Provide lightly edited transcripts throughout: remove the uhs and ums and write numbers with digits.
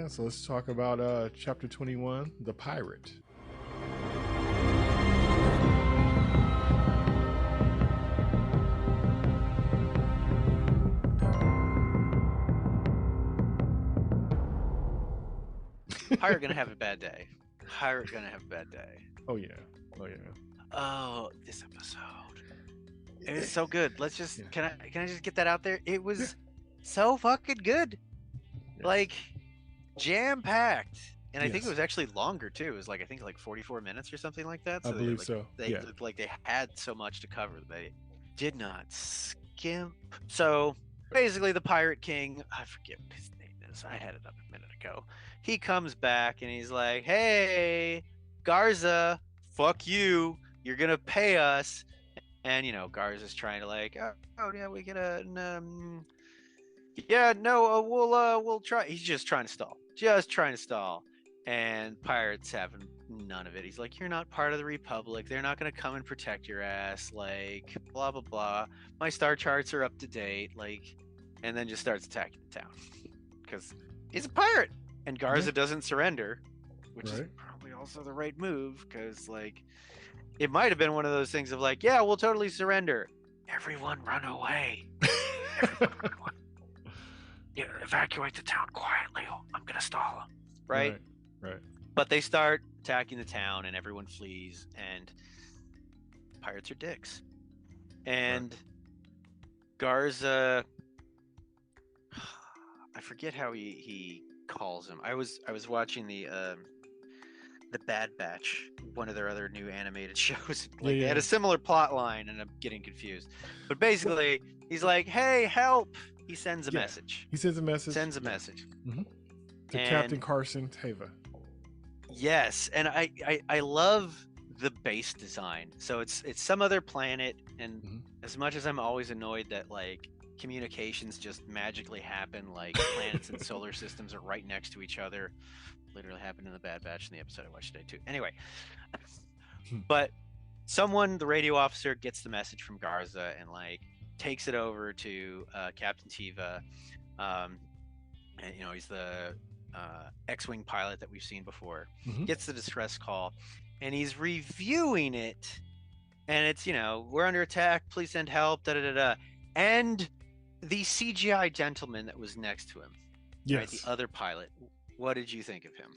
Yeah, so let's talk about chapter 21, The Pirate. Pirate gonna have a bad day. Pirate gonna have a bad day. Oh yeah. Oh yeah. Oh, this episode. It was so good. Let's just Yeah. can I just get that out there? It was so fucking good. Yes. Like jam packed. And I think it Yes. was actually longer too. It was like I think like 44 minutes or something like that. I So believe so. They Yeah. looked like they had so much to cover. They did not skimp. So basically the Pirate King, I forget what his name is. I had it up a minute ago. He comes back and he's like, "Hey, Garza, fuck you. You're gonna pay us." And Garza's trying to like, oh yeah, we get yeah, no, we'll try. He's just trying to stall, and Pirate's having none of it. He's like, "You're not part of the Republic. They're not gonna come and protect your ass. Like, blah blah blah. My star charts are up to date." Like, and then just starts attacking the town because he's a pirate, and Garza doesn't surrender, which is probably also the right move because like. It might have been one of those things of like, yeah, we'll totally surrender. Everyone run away. Everyone run away. Yeah, evacuate the town quietly. I'm going to stall them. Right? But they start attacking the town and everyone flees and pirates are dicks. And Garza, I forget how he calls him. I was watching the Bad Batch, one of their other new animated shows. They had a similar plot line, and I'm getting confused. But basically, he's like, "Hey, help!" He sends a message. He sends a message. Mm-hmm. To Captain Carson Teva. Yes, and I love the base design. So it's some other planet, and as much as I'm always annoyed that like communications just magically happen, like planets and solar systems are right next to each other. Literally happened in the Bad Batch in the episode I watched today too. Anyway, but the radio officer gets the message from Garza and like takes it over to Captain Teva. And he's the X-wing pilot that we've seen before. Gets the distress call, and he's reviewing it, and it's we're under attack. Please send help. Da da da da. And the CGI gentleman that was next to him, right, the other pilot. What did you think of him?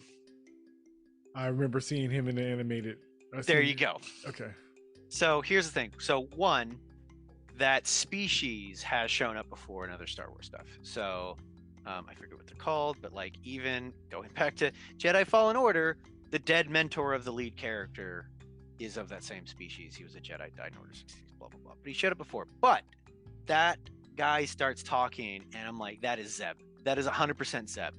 I remember seeing him in the animated. There you go. Okay. So here's the thing. So one, that species has shown up before in other Star Wars stuff. So I forget what they're called, but like even going back to Jedi Fallen Order, the dead mentor of the lead character is of that same species. He was a Jedi, died in Order 66, blah, blah, blah. But he showed up before. But that guy starts talking, and I'm like, that is Zeb. That is 100% Zeb.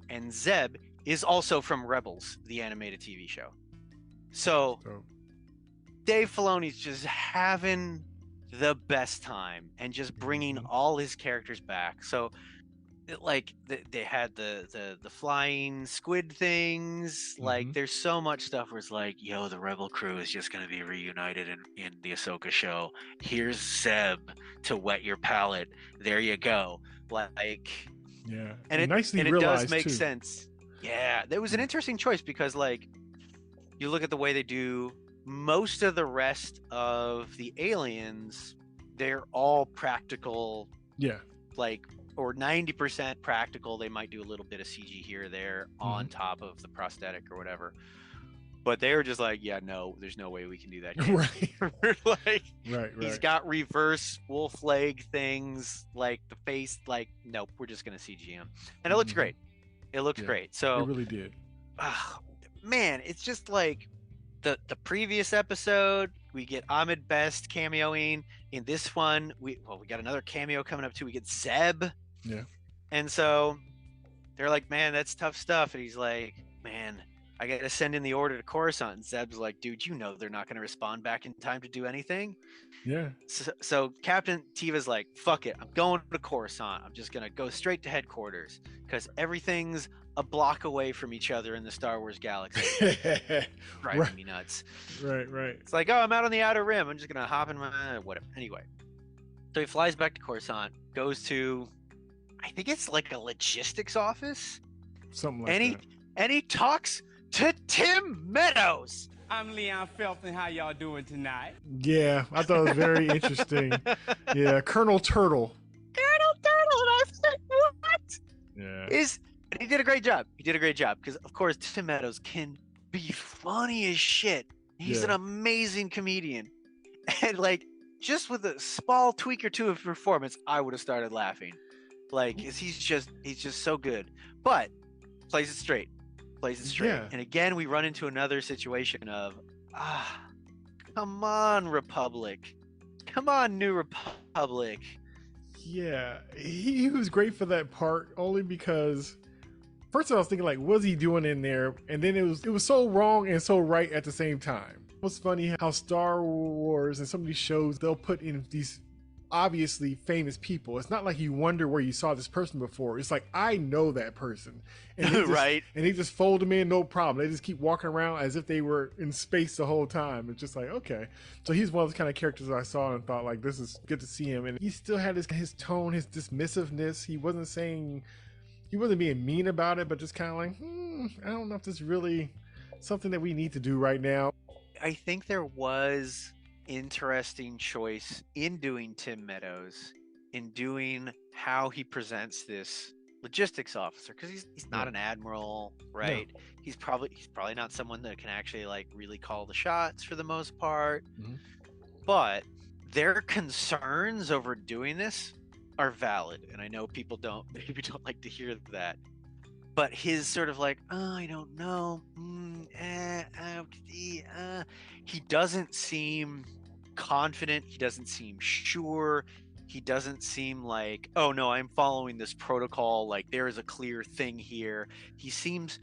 And Zeb is also from Rebels, the animated TV show. So Dave Filoni's just having the best time and just bringing all his characters back. So they had the flying squid things. Like there's so much stuff where it's like, yo, the Rebel crew is just going to be reunited in the Ahsoka show. Here's Zeb to whet your palate. There you go. Like... Yeah, and it does make sense. Yeah, that was an interesting choice because, like, you look at the way they do most of the rest of the aliens, they're all practical. Yeah, like, or 90% practical. They might do a little bit of CG here or there on top of the prosthetic or whatever. But they were just like, yeah, no, there's no way we can do that. Right. He's got reverse wolf leg things, like the face, like, nope, we're just going to CG him. And it looks great. It looks great. So it really did. Man, it's just like the previous episode, we get Ahmed Best cameoing. In this one, we got another cameo coming up too. We get Zeb. Yeah. And so they're like, man, that's tough stuff. And he's like, man, I got to send in the order to Coruscant. And Zeb's like, dude, they're not going to respond back in time to do anything. Yeah. So Captain Teva's like, fuck it. I'm going to Coruscant. I'm just going to go straight to headquarters because everything's a block away from each other in the Star Wars galaxy. Driving me nuts. Right. It's like, oh, I'm out on the Outer Rim. I'm just going to hop in my... whatever. Anyway. So he flies back to Coruscant, goes to... I think it's like a logistics office. something like And he that. and he talks to Tim Meadows. I'm Leon Felton. How y'all doing tonight? Yeah, I thought it was very interesting. Yeah, Colonel Turtle. Colonel Turtle, and I was like, what? Yeah. And he did a great job. He did a great job because, of course, Tim Meadows can be funny as shit. He's an amazing comedian, and like just with a small tweak or two of performance, I would have started laughing. Like, 'cause he's just so good. But plays it straight. Yeah. And again, we run into another situation of come on, Republic. Come on, New Republic. Yeah, he was great for that part only because first I was thinking like, what's he doing in there? And then it was so wrong and so right at the same time. It was funny how Star Wars and some of these shows, they'll put in these obviously famous people. It's not like you wonder where you saw this person before. It's like, I know that person. And they just, Right. And they just fold them in, no problem. They just keep walking around as if they were in space the whole time. It's just like, okay. So he's one of those kind of characters I saw and thought like, this is good to see him. And he still had his tone, his dismissiveness. He wasn't being mean about it, but just kind of like, I don't know if this is really something that we need to do right now. I think there was interesting choice in doing Tim Meadows, in doing how he presents this logistics officer, because he's not an admiral, right? No. He's probably not someone that can actually like really call the shots for the most part. Mm-hmm. But their concerns over doing this are valid, and I know people don't like to hear that. But his sort of like, I don't know, he doesn't seem confident. He doesn't seem sure. He doesn't seem like, oh no, I'm following this protocol. Like there is a clear thing here. He seems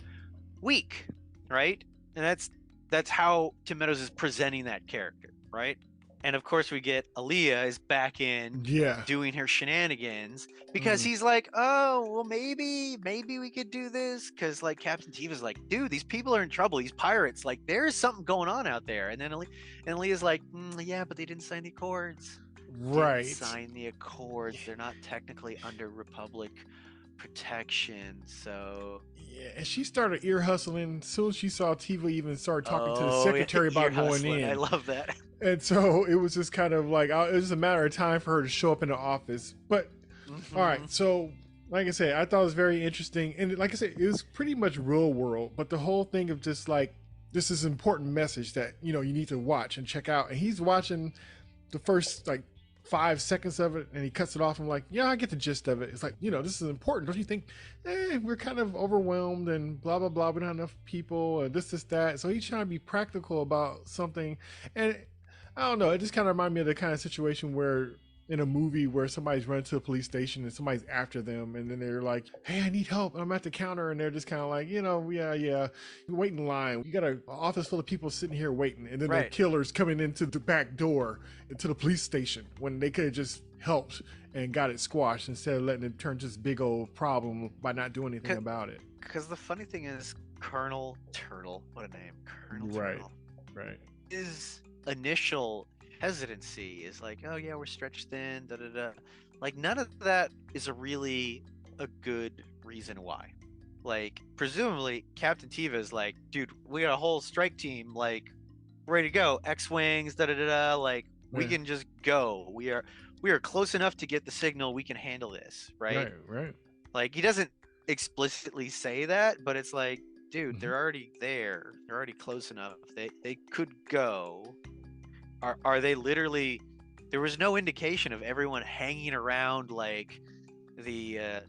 weak, right? And that's how Tim Meadows is presenting that character, right? And of course we get Aaliyah is back in doing her shenanigans because he's like, oh, well, maybe we could do this. Cause like Captain Tiva's like, dude, these people are in trouble. These pirates, like there's something going on out there. And then Aaliyah's like, yeah, but they didn't sign the accords. Right. Didn't sign the accords. They're not technically under Republic protection. So yeah, and she started ear hustling as soon as she saw Tiva even start talking to the secretary about going in. I love that. And so it was just kind of like, it was just a matter of time for her to show up in the office. But all right, so like I said, I thought it was very interesting. And like I said, it was pretty much real world, but the whole thing of just like, this is an important message that, you need to watch and check out. And he's watching the first like 5 seconds of it and he cuts it off. I'm like, yeah, I get the gist of it. It's like, this is important. Don't you think? We're kind of overwhelmed and blah, blah, blah. We don't have enough people and this, that. So he's trying to be practical about something. And I don't know. It just kind of reminded me of the kind of situation where in a movie where somebody's running to a police station and somebody's after them. And then they're like, hey, I need help. I'm at the counter. And they're just kind of like, yeah. Wait in line. You got an office full of people sitting here waiting. And then the killer's coming into the back door into the police station when they could have just helped and got it squashed instead of letting it turn to this big old problem by not doing anything about it. Because the funny thing is, Colonel Turtle, what a name. Colonel Turtle. Right. His initial hesitancy is like, oh yeah, we're stretched thin, like none of that is a good reason why. Like presumably Captain Tiva is like, dude, we got a whole strike team like ready to go, X-wings, like we can just go. We are close enough to get the signal. We can handle this, right? Like he doesn't explicitly say that, but it's like, dude, they're already there. They're already close enough. They could go. Are they literally? There was no indication of everyone hanging around like the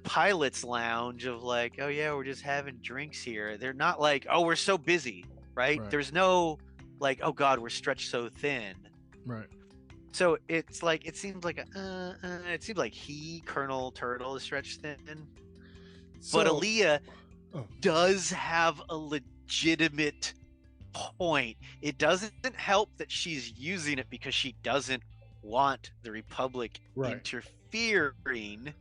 pilot's lounge of like, oh yeah, we're just having drinks here. They're not like, oh, we're so busy, right? There's no like, oh god, we're stretched so thin. Right. So it's like it seems like Colonel Turtle is stretched thin, but Aaliyah does have a legitimate point. It doesn't help that she's using it because she doesn't want the Republic interfering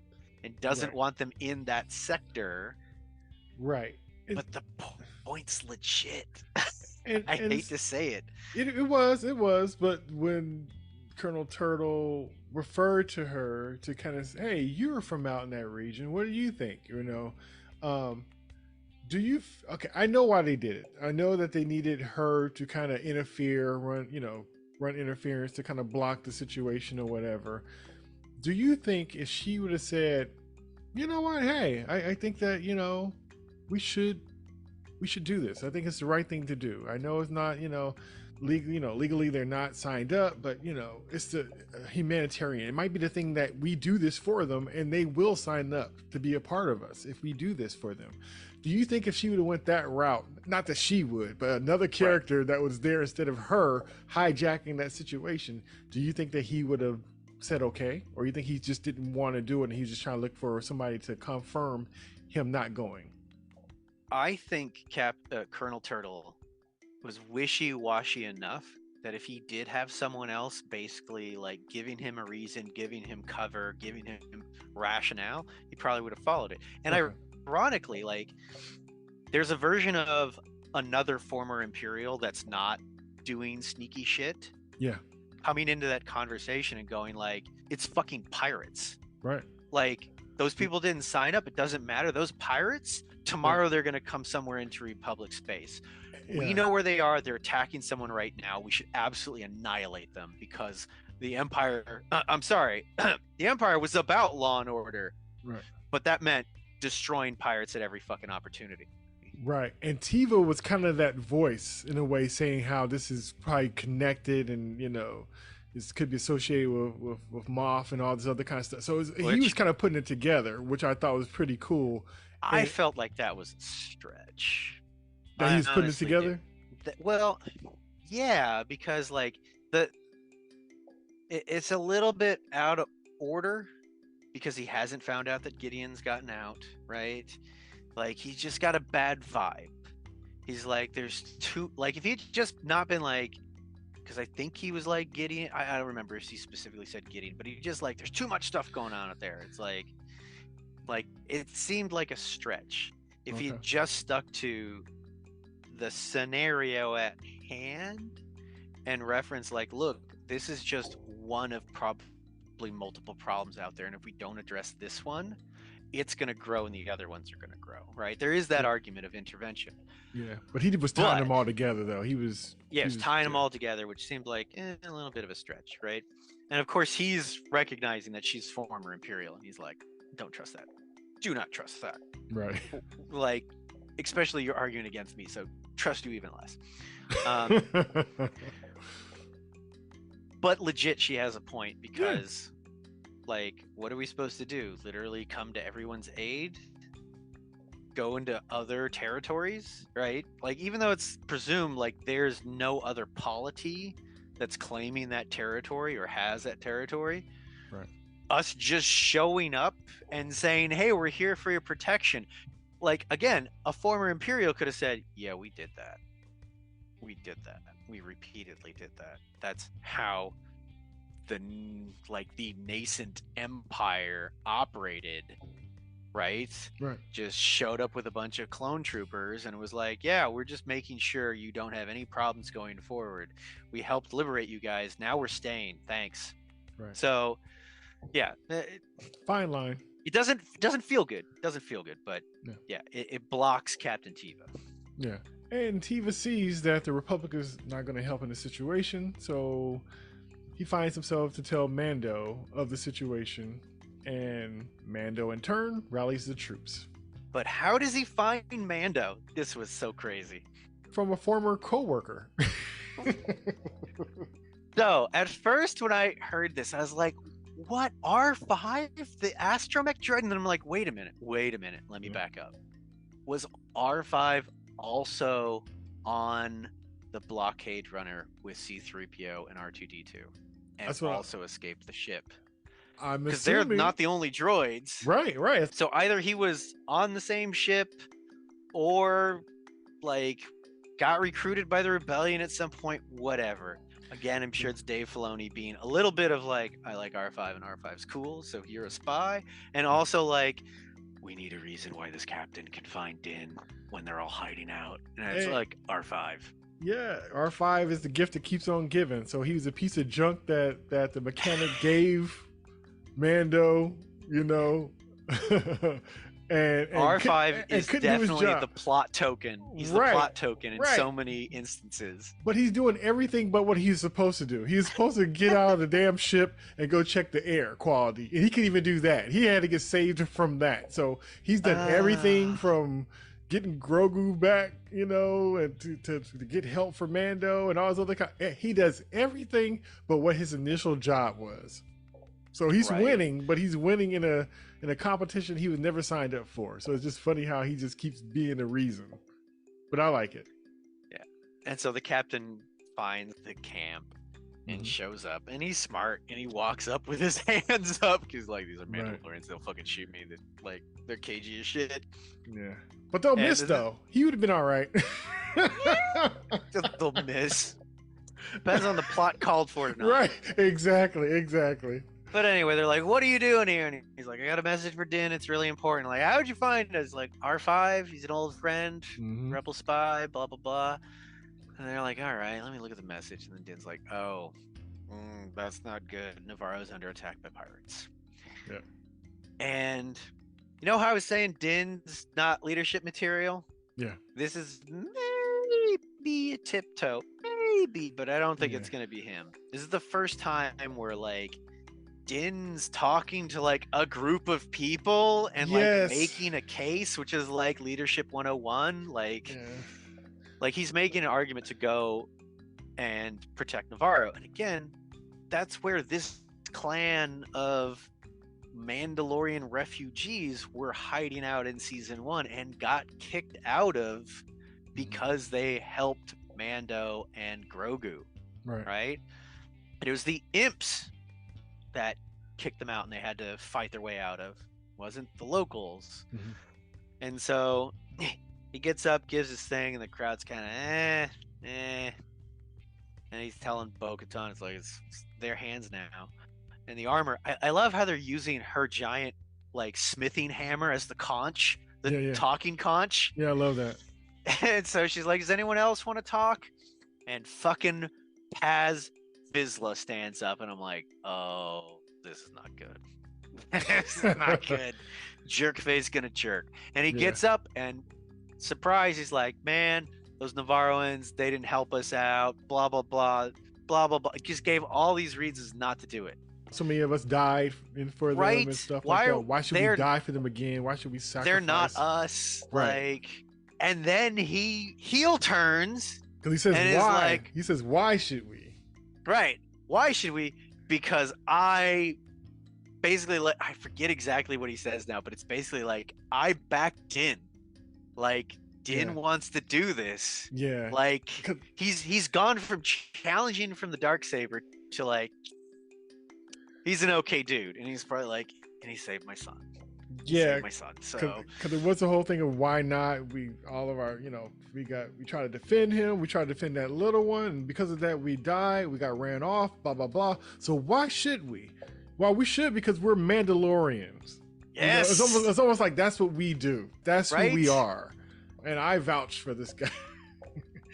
and doesn't want them in that sector. Right. But the point's legit. I hate to say it. It was, but when Colonel Turtle referred to her to kind of say, hey, you're from out in that region. What do you think? Okay, I know why they did it. I know that they needed her to kind of interfere, run interference to kind of block the situation or whatever. Do you think if she would have said, you know what, hey, I think that, we should do this. I think it's the right thing to do. I know it's not, legally they're not signed up, but it's the humanitarian. It might be the thing that we do this for them and they will sign up to be a part of us if we do this for them. Do you think if she would have went that route, not that she would, but another character that was there instead of her hijacking that situation, do you think that he would have said okay? Or you think he just didn't want to do it and he was just trying to look for somebody to confirm him not going? I think Colonel Turtle was wishy-washy enough that if he did have someone else basically like giving him a reason, giving him cover, giving him rationale, he probably would have followed it. And ironically, like, there's a version of another former Imperial that's not doing sneaky shit. Yeah. Coming into that conversation and going like, it's fucking pirates. Right. Like, those people didn't sign up. It doesn't matter. Those pirates, tomorrow they're going to come somewhere into Republic space. Yeah. We know where they are. They're attacking someone right now. We should absolutely annihilate them because the Empire, the Empire was about law and order. Right. But that meant destroying pirates at every fucking opportunity. Right. And Tiva was kind of that voice in a way saying how this is probably connected and, this could be associated with Moff and all this other kind of stuff. So he was kind of putting it together, which I thought was pretty cool. I felt like that was a stretch. That he was putting it together? Well, yeah, because like it's a little bit out of order because he hasn't found out that Gideon's gotten out, right? Like, he's just got a bad vibe. He's like, there's two, like, if he'd just not been like, because I think he was like Gideon, I don't remember if he specifically said Gideon, but he just like, there's too much stuff going on out there. It's like it seemed like a stretch. If he had just stuck to the scenario at hand and reference like, look, this is just one of probably multiple problems out there, and if we don't address this one, it's going to grow and the other ones are going to grow, right? There is that argument of intervention. Yeah, but he was tying them all together, though. He was tying them all together, which seemed like a little bit of a stretch, right? And of course, he's recognizing that she's former Imperial, and he's like, don't trust that. Do not trust that. Right. Like, especially you're arguing against me, so trust you even less. But legit, she has a point because, like, what are we supposed to do? Literally come to everyone's aid? Go into other territories, right? Like, even though it's presumed like there's no other polity that's claiming that territory or has that territory, right? Us just showing up and saying, hey, we're here for your protection. Like, again, a former Imperial could have said, yeah, we did that. We did that. We repeatedly did that. That's how the nascent empire operated, right? Just showed up with a bunch of clone troopers and was like, yeah, we're just making sure you don't have any problems going forward. We helped liberate you guys. Now we're staying. Thanks. Right. So, yeah. Fine line. It doesn't feel good. But it blocks Captain Tiva. Yeah. And Tiva sees that the Republic is not going to help in the situation, so he finds himself to tell Mando of the situation, and Mando in turn rallies the troops. But how does he find Mando? This was so crazy. From a former co-worker. So, at first when I heard this, I was like, what, R5? The astromech droid? And then I'm like, wait a minute. Let me back up. Was R5 also on the blockade runner with C-3PO and R2-D2 and also escaped the ship? Because they're not the only droids. Right. So either he was on the same ship or like got recruited by the rebellion at some point, whatever. Again, I'm sure it's Dave Filoni being a little bit of like, I like R5 and R5's cool, so you're a spy. And also like, we need a reason why this captain can find Din when they're all hiding out. And it's like R5. Yeah, R5 is the gift that keeps on giving. So he was a piece of junk that the mechanic gave Mando, and R5 is couldn't do his definitely job. the plot token. He's the Right, plot token in right. so many instances. But he's doing everything but what he's supposed to do. He's supposed to get out of the damn ship and go check the air quality. And he couldn't even do that. He had to get saved from that. So he's done everything from getting Grogu back, you know, and to get help for Mando and all his other he does everything but what his initial job was. So he's winning, but he's winning in a competition he was never signed up for. So it's just funny how he just keeps being the reason. But I like it. And so the captain finds the camp and shows up, and he's smart, and he walks up with his hands up because like these are Mandalorians, they'll fucking shoot me. They're cagey as shit. Yeah, but they'll miss though. He would have been all right. They'll miss. Depends on the plot called for it or not. Right? Exactly. But anyway, they're like, "What are you doing here?" And he's like, "I got a message for Din. It's really important." Like, how'd you find us? Like, R5. He's an old friend, rebel spy. Blah blah blah. And they're like, all right, let me look at the message. And then Din's like, oh, that's not good. Navarro's under attack by pirates. Yeah. And you know how I was saying Din's not leadership material? Yeah. This is maybe a tiptoe. Maybe, but I don't think it's going to be him. This is the first time where, like, Din's talking to, like, a group of people and, like, making a case, which is, like, Leadership 101. Like... Yeah. Like, he's making an argument to go and protect Navarro. And again, that's where this clan of Mandalorian refugees were hiding out in season 1 and got kicked out of because they helped Mando and Grogu. Right? And it was the imps that kicked them out and they had to fight their way out of. It wasn't the locals. And so... He gets up, gives his thing, and the crowd's kind of And he's telling Bo-Katan, it's their hands now. And the armor, I love how they're using her giant, like, smithing hammer as the conch, talking conch. Yeah, I love that. And so she's like, does anyone else want to talk? And fucking Paz Vizsla stands up, and I'm like, oh, this is not good. This is not good. Jerkface gonna jerk. And he gets up and... Surprise, he's like, man, those Navarroans, they didn't help us out, blah, blah, blah, blah, blah, blah. He just gave all these reasons not to do it. So many of us died for them and stuff like that. Why should we die for them again? Why should we sacrifice? They're not us. Like, and then he heel turns. Because he says, why? He says, why should we? Right. Why should we? Because I forget exactly what he says now, but it's basically like, I backed in. Like, Din wants to do this. Yeah. Like, he's gone from challenging from the Darksaber to, like, he's an okay dude. And he's probably like, and he saved my son. Yeah. My son. So because there was the whole thing of why not. We try to defend him. We try to defend that little one. And because of that, we died. We got ran off, blah, blah, blah. So why should we? Well, we should because we're Mandalorians. Yes. You know, it's almost like that's what we do. That's who we are. And I vouch for this guy.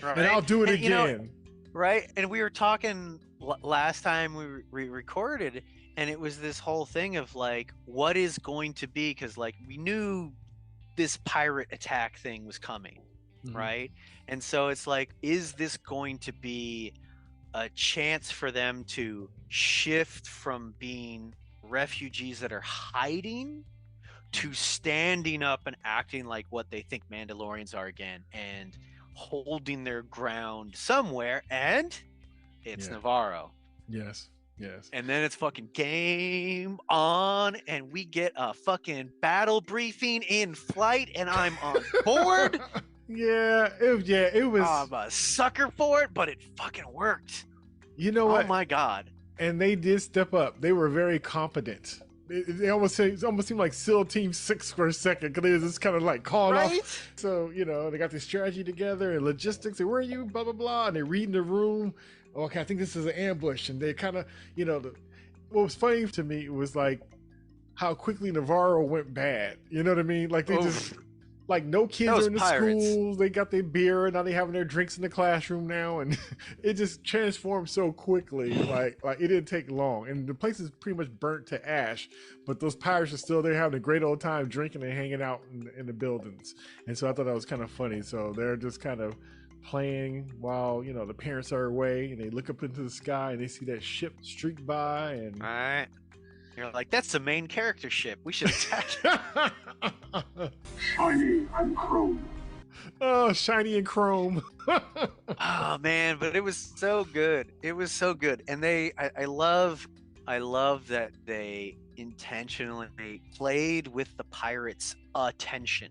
And I'll do it again. You know, right? And we were talking last time we recorded, and it was this whole thing of like, what is going to be? Because like we knew this pirate attack thing was coming, right? And so it's like, is this going to be a chance for them to shift from being refugees that are hiding to standing up and acting like what they think Mandalorians are again and holding their ground somewhere? And it's Navarro. Yes. And then it's fucking game on, and we get a fucking battle briefing in flight, and I'm on board. It was. I'm a sucker for it, but it fucking worked. You know what? Oh my god! And they did step up. They were very competent. It almost seemed like SEAL Team 6 for a second, because they was just kind of like calling off. So, you know, they got the strategy together and logistics. And where are you? Blah, blah, blah. And they're reading the room. Okay, I think this is an ambush. And they kind of, you know, what was funny to me was like how quickly Navarro went bad. You know what I mean? Like they just, like no kids Those are in the pirates. schools. They got their beer, and now they having their drinks in the classroom now, and it just transformed so quickly. Like it didn't take long, and the place is pretty much burnt to ash. But those pirates are still there having a great old time drinking and hanging out in the buildings. And so I thought that was kind of funny. So they're just kind of playing while the parents are away, and they look up into the sky and they see that ship streak by, and All right. You're like, that's the main character ship. We should attack it. Shiny and chrome. oh, shiny and chrome. Oh man, but it was so good. It was so good. And I love that they intentionally played with the pirates' attention.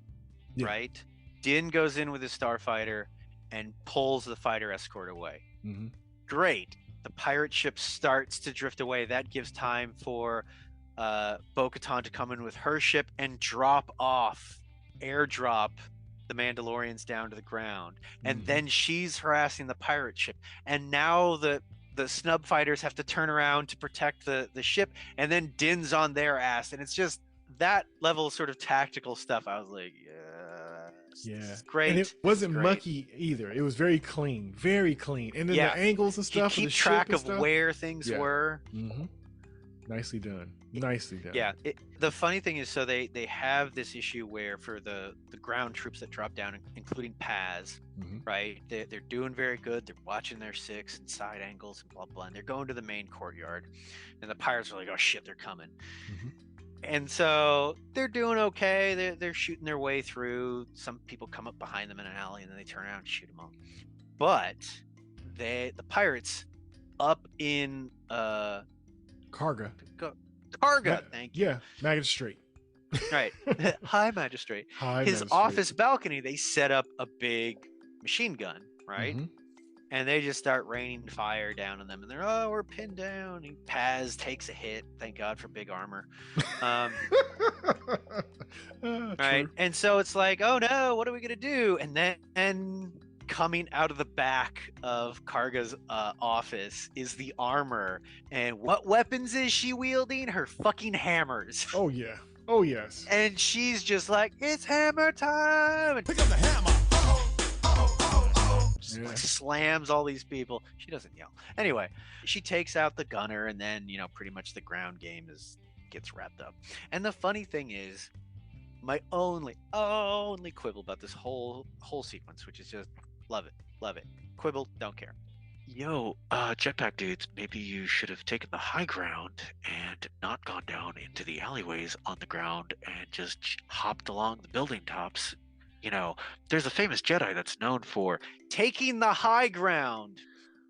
Yeah. Right? Din goes in with his starfighter and pulls the fighter escort away. Mm-hmm. Great. The pirate ship starts to drift away. That gives time for Bo-Katan to come in with her ship and airdrop the Mandalorians down to the ground. And then she's harassing the pirate ship. And now the snub fighters have to turn around to protect the ship. And then Din's on their ass. And it's just that level of sort of tactical stuff. I was like, Yeah, this is great. And it wasn't great. mucky either. It was very clean, very clean. And then the angles and stuff. You keep of the track ship of stuff. where things were. Mm-hmm. Nicely done. Nicely done. Yeah. The funny thing is, so they have this issue where for the ground troops that drop down, including Paz, right? They're doing very good. They're watching their six and side angles and blah blah. And they're going to the main courtyard, and the pirates are like, "Oh shit, they're coming." And so they're doing okay. They're shooting their way through. Some people come up behind them in an alley, and then they turn around and shoot them all. But the pirates up in Karga. Thank you. Yeah, magistrate. Right. Hi, magistrate. Hi, His magistrate. office balcony, they set up a big machine gun, right? And they just start raining fire down on them, and they're we're pinned down. And Paz takes a hit. Thank God for big armor. Right. True. And so it's like, oh no, what are we gonna do? And then coming out of the back of Karga's office is the armor. And what weapons is she wielding? Her fucking hammers. Oh yeah. Oh yes. And she's just like, it's hammer time. And Pick up the hammer. just like slams all these people. She doesn't yell. Anyway, she takes out the gunner, and then pretty much the ground game gets wrapped up. And the funny thing is, my only quibble about this whole sequence, which is just love it. Quibble, don't care. Yo, jetpack dudes, maybe you should have taken the high ground and not gone down into the alleyways on the ground and just hopped along the building tops. There's a famous Jedi that's known for Taking the high ground,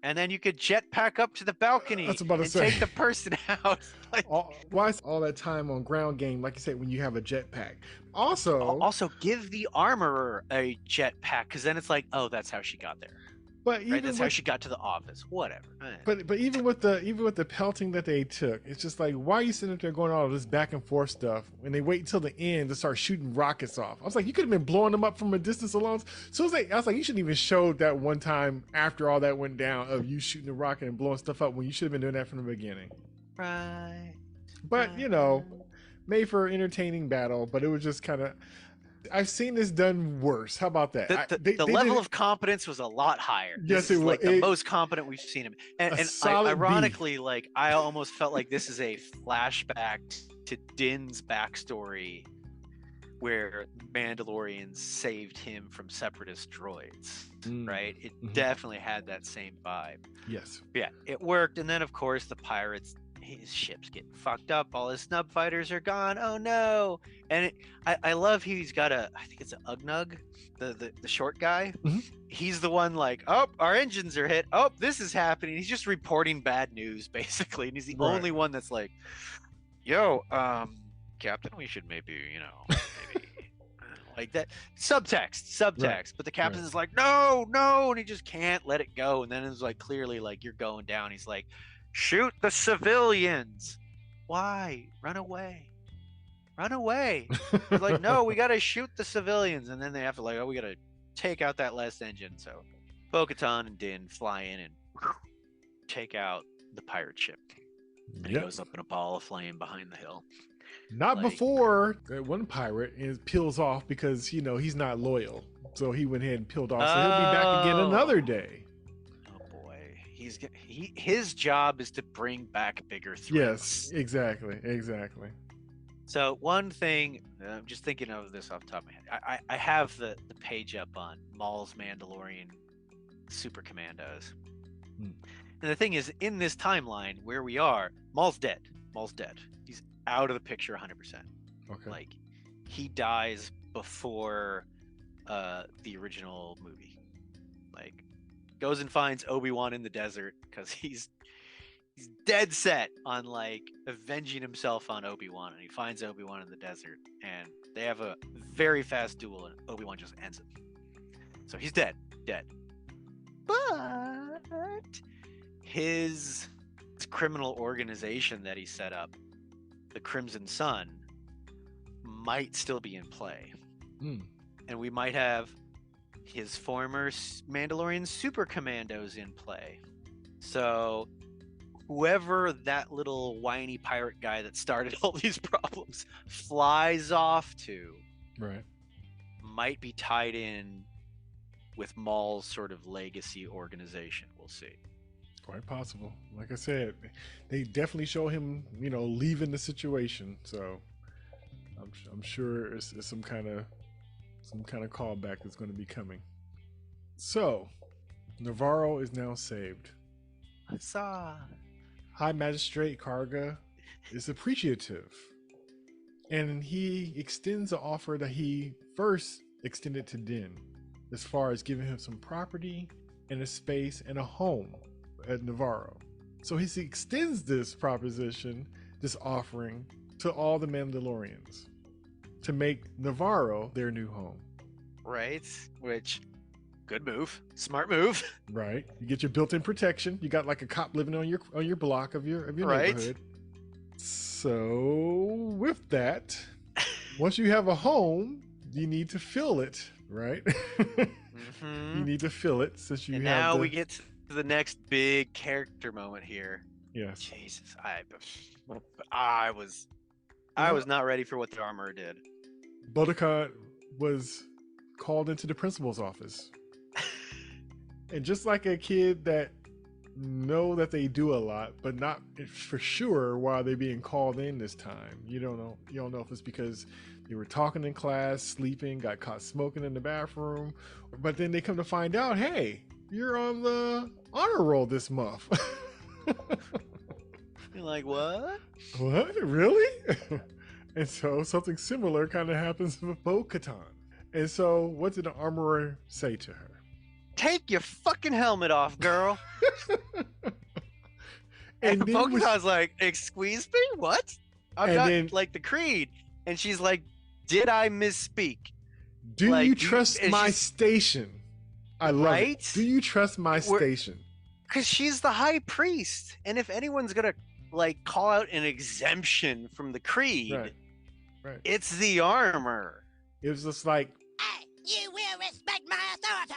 and then you could jetpack up to the balcony That's about to and say. take the person out. Like, why is all that time on ground game, like you said, when you have a jetpack? Also, give the armorer a jetpack, because then it's like, oh, that's how she got there. but even Right, that's with, how she got to the office. Whatever. but even with the pelting that they took, it's just like, why are you sitting up there going all this back and forth stuff when they wait until the end to start shooting rockets off? I was like, you could have been blowing them up from a distance alone. So I was like, you shouldn't even show that one time after all that went down of you shooting a rocket and blowing stuff up when you should have been doing that from the beginning. Right. But made for an entertaining battle. But it was just kind of. I've seen this done worse. How about that? The level of competence was a lot higher. Yes, This is it was. like the most competent we've seen him. And solid B. ironically, like I almost felt like this is a flashback to Din's backstory, where Mandalorians saved him from separatist droids. Right? It definitely had that same vibe. Yes. Yeah, it worked. And then of course the pirates, his ship's getting fucked up. All his snub fighters are gone. Oh no! And I love he's got I think it's an Ugnug, the short guy. He's the one like, oh, our engines are hit. Oh, this is happening. He's just reporting bad news basically, and he's the only one that's like, yo, Captain, we should maybe, maybe. Like that subtext, Right. But the captain is like, no, and he just can't let it go. And then it's like, clearly, like, you're going down. He's like, shoot the civilians. Why? Run away. He's like, no, we gotta shoot the civilians. And then they have to, like, oh, we gotta take out that last engine. So Bo-Katan and Din fly in and take out the pirate ship. And he goes up in a ball of flame behind the hill. Not before that one pirate peels off because he's not loyal, so he went ahead and peeled off. So he'll be back again another day. Oh boy, his job is to bring back bigger threats. Yes, exactly. So one thing, I'm just thinking of this off the top of my head. I have the page up on Maul's Mandalorian Super Commandos. And the thing is, in this timeline where we are, Maul's dead. He's out of the picture 100%. Okay. Like, he dies before the original movie. Like, goes and finds Obi-Wan in the desert because he's dead set on like avenging himself on Obi-Wan, and he finds Obi-Wan in the desert, and they have a very fast duel, and Obi-Wan just ends it. So he's dead. But his criminal organization that he set up, the Crimson Sun, might still be in play. And we might have his former Mandalorian Super Commandos in play. So whoever that little whiny pirate guy that started all these problems flies off to, right, might be tied in with Maul's sort of legacy organization. We'll see. Quite possible. Like I said, they definitely show him, leaving the situation. So I'm sure it's some kind of callback that's going to be coming. So Navarro is now saved. Huzzah! High Magistrate Karga is appreciative, and he extends the offer that he first extended to Din, as far as giving him some property and a space and a home at Navarro. So he extends this proposition, this offering, to all the Mandalorians to make Navarro their new home. Right? Which, good move, smart move. Right. You get your built-in protection. You got like a cop living on your block of your right. neighborhood. So with that, once you have a home, you need to fill it, right? You need to fill it since you and have. Now we get to the next big character moment here. Yes. Jesus, I was not ready for what the armorer did. Bodicott was called into the principal's office. And just like a kid that know that they do a lot, but not for sure why they're being called in this time. You don't know if it's because they were talking in class, sleeping, got caught smoking in the bathroom, but then they come to find out, hey, you're on the honor roll this month. You're like, what? What? Really? And so something similar kind of happens with Bo-Katan. And so what did the armorer say to her? Take your fucking helmet off, girl. and Bo-Katan's like, excuse me? What? I'm not like the Creed. And she's like, did I misspeak? Do you trust my station? I love it. Do you trust my station? Because she's the high priest. And if anyone's going to like call out an exemption from the Creed, right. It's the armor. It was just like, you will respect my authority.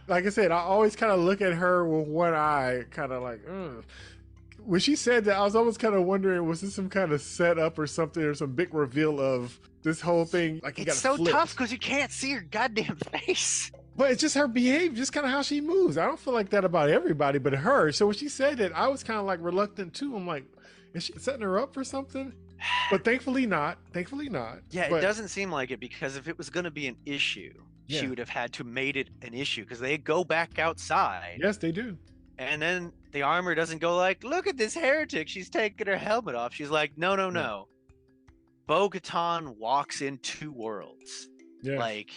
Like I said, I always kind of look at her with one eye, kind of like, ugh. When she said that, I was almost kind of wondering, was this some kind of setup or something, or some big reveal of this whole thing? Like, it's so tough because you can't see her goddamn face. But it's just her behavior, just kind of how she moves. I don't feel like that about everybody, but her. So when she said that, I was kind of like reluctant too. I'm like, is she setting her up for something? But thankfully not. Yeah, but it doesn't seem like it, because if it was going to be an issue, she would have had to made it an issue, because they go back outside. Yes, they do. And then the armor doesn't go like, look at this heretic. She's taking her helmet off. She's like, no. Bo-Katan walks in two worlds. Yeah. Like,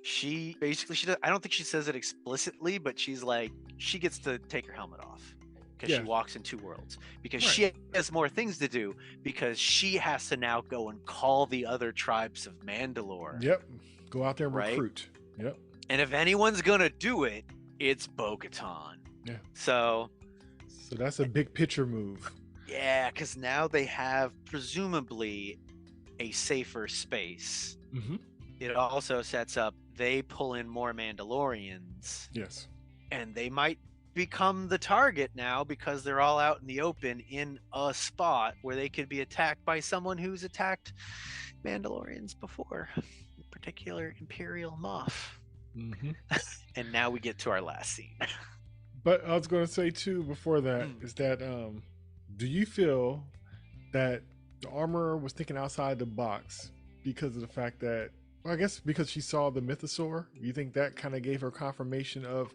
she does, I don't think she says it explicitly, but she's like, she gets to take her helmet off because she walks in two worlds, because she has more things to do, because she has to now go and call the other tribes of Mandalore. Yep. Go out there and recruit. Yep. And if anyone's gonna do it, it's Bo-Katan. Yeah. So that's a big picture move. Yeah, because now they have presumably a safer space. Mm-hmm. It also sets up, they pull in more Mandalorians. Yes. And they might become the target now because they're all out in the open in a spot where they could be attacked by someone who's attacked Mandalorians before, in particular Imperial Moff. Mm-hmm. And now we get to our last scene. But I was going to say too before that is that do you feel that the armorer was thinking outside the box because of the fact that, well, I guess because she saw the mythosaur? You think that kind of gave her confirmation of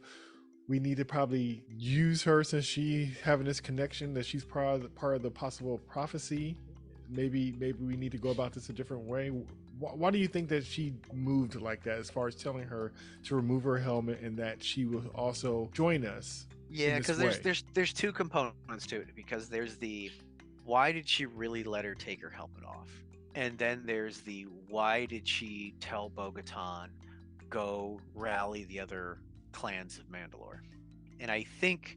we need to probably use her since she having this connection that she's part of the possible prophecy? Maybe we need to go about this a different way. Why do you think that she moved like that, as far as telling her to remove her helmet and that she will also join us? Yeah, because there's two components to it. Because there's the why did she really let her take her helmet off, and then there's the why did she tell Bo-Katan go rally the other clans of Mandalore? And I think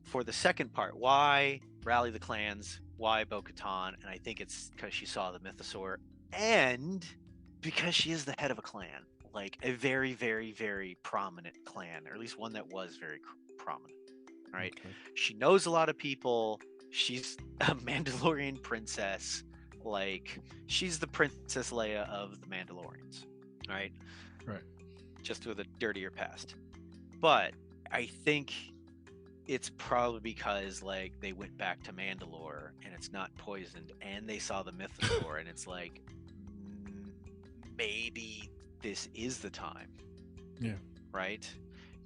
for the second part, why rally the clans, why Bo-Katan, and I think it's because she saw the mythosaur. And because she is the head of a clan, like a very, very, very prominent clan, or at least one that was very prominent, right? Okay. She knows a lot of people. She's a Mandalorian princess. Like, she's the Princess Leia of the Mandalorians, right? Right. Just with a dirtier past. But I think it's probably because, like, they went back to Mandalore and it's not poisoned, and they saw the mythosaur, and it's like, maybe this is the time. Yeah. Right?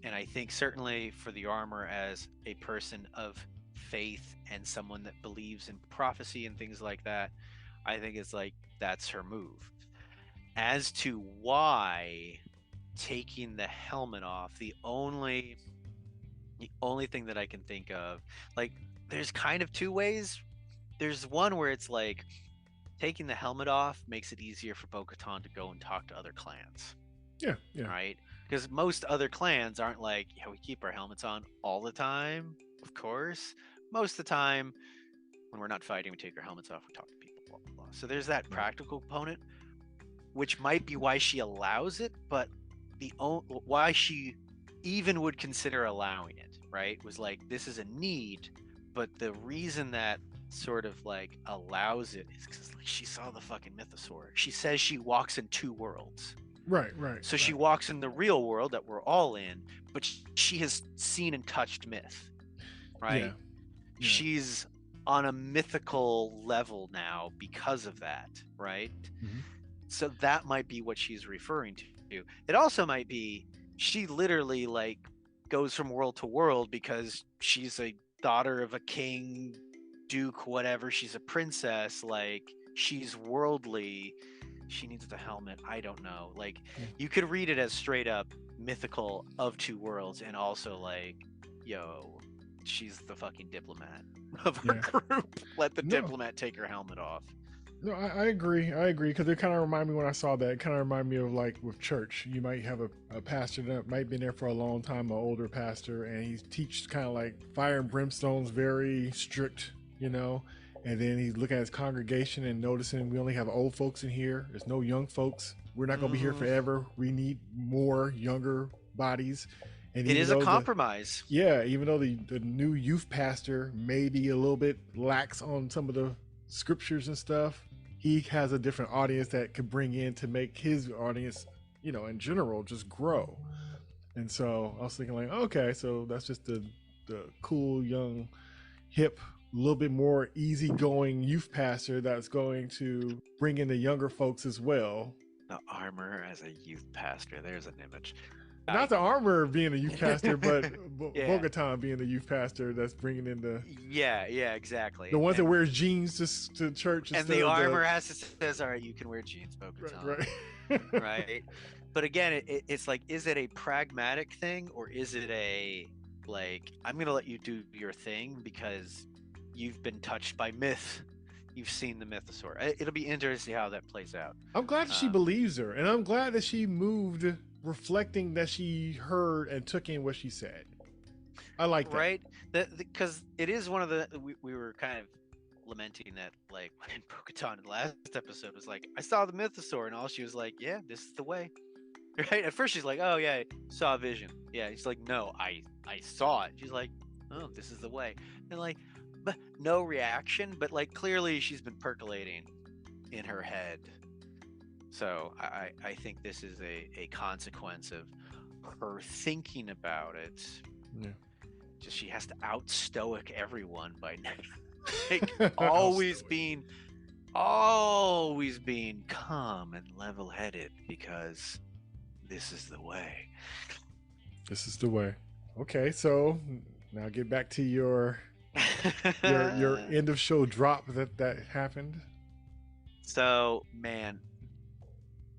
And I think certainly for the armor, as a person of faith and someone that believes in prophecy and things like that, I think it's like that's her move. As to why taking the helmet off, the only thing that I can think of, like, there's kind of two ways. There's one where it's like taking the helmet off makes it easier for Bo-Katan to go and talk to other clans. Yeah. Right? Because most other clans aren't like, yeah, we keep our helmets on all the time, of course. Most of the time, when we're not fighting, we take our helmets off, we talk to people, blah, blah, blah. So there's that practical component, which might be why she allows it, but why she even would consider allowing it, right, was like, this is a need, but the reason that sort of like allows it is because, like, she saw the fucking mythosaur. She says she walks in two worlds. Right. So she walks in the real world that we're all in, but she has seen and touched myth, right? Yeah. She's on a mythical level now because of that, right? Mm-hmm. So that might be what she's referring to. It also might be she literally, like, goes from world to world because she's a daughter of a king, duke, whatever. She's a princess, like, she's worldly. She needs the helmet. I don't know. Like, you could read it as straight up mythical of two worlds, and also like, yo, she's the fucking diplomat of her group. Let the diplomat take her helmet off. No, I agree. Because it kind of reminded me when I saw that. It kind of reminded me of, like, with church. You might have a pastor that might have been there for a long time, an older pastor, and he teaches kind of like fire and brimstone's very strict, you know. And then he's looking at his congregation and noticing we only have old folks in here. There's no young folks. We're not going to be here forever. We need more younger bodies. And it is a compromise. Even though the new youth pastor may be a little bit lax on some of the scriptures and stuff, he has a different audience that could bring in to make his audience, you know, in general, just grow. And so I was thinking, like, okay, so that's just the cool, young, hip, a little bit more easygoing youth pastor that's going to bring in the younger folks as well. The armor as a youth pastor. There's an image. Not the armor being a youth pastor, but Bo-Katan being the youth pastor that's bringing in the... Yeah, exactly. The ones that wears jeans to church. And the armor says, all right, you can wear jeans, Bo-Katan. Right. Right? But again, it's like, is it a pragmatic thing, or is it a, like, I'm going to let you do your thing because you've been touched by myth. You've seen the mythosaur. It'll be interesting how that plays out. I'm glad that she believes her, and I'm glad that she moved reflecting that she heard and took in what she said. I like that. Right? Because it is one of the... We were kind of lamenting that, like, when Bo-Katan in the last episode was like, I saw the mythosaur, and all she was like, yeah, this is the way. Right? At first she's like, "Oh yeah, I saw a vision." Yeah, he's like, "No, I saw it." She's like, "Oh, this is the way." And like, but no reaction. But like, clearly she's been percolating in her head. So I think this is a consequence of her thinking about it. Yeah. Just she has to out stoic everyone by like always being calm and level headed because this is the way. This is the way. Okay, so now get back to your end of show drop that happened. So man,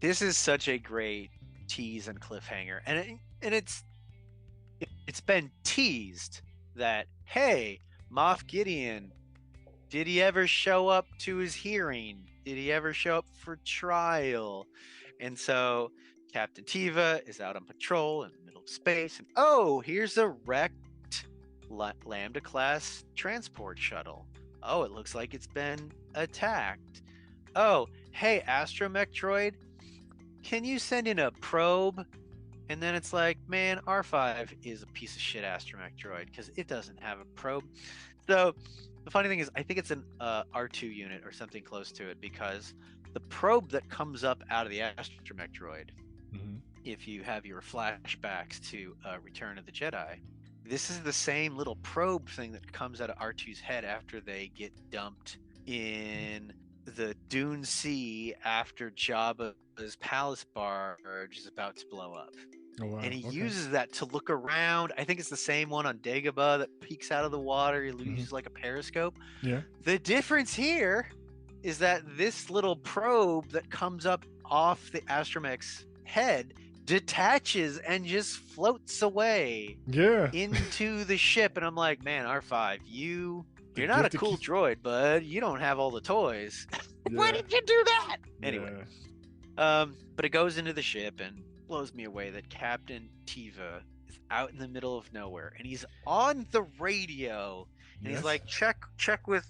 this is such a great tease and cliffhanger, and it's been teased that hey, Moff Gideon, did he ever show up to his hearing? Did he ever show up for trial? And so Captain Teva is out on patrol in the middle of space, and oh, here's a wrecked Lambda class transport shuttle. Oh, it looks like it's been attacked. Oh, hey, astromech droid, can you send in a probe? And then it's like, man, R5 is a piece of shit astromech droid because it doesn't have a probe. So the funny thing is, I think it's an R2 unit or something close to it because the probe that comes up out of the astromech droid, if you have your flashbacks to Return of the Jedi, this is the same little probe thing that comes out of R2's head after they get dumped in the Dune Sea after Jabba's palace barge is about to blow up. Oh, wow. And he uses that to look around. I think it's the same one on Dagobah that peeks out of the water. He uses like a periscope. Yeah. The difference here is that this little probe that comes up off the astromech's head detaches and just floats away into the ship. And I'm like, man, R5, you're not a cool droid, bud. You don't have all the toys. Why did you do that? Anyway, but it goes into the ship and blows me away that Captain Teva is out in the middle of nowhere and he's on the radio and he's like, check with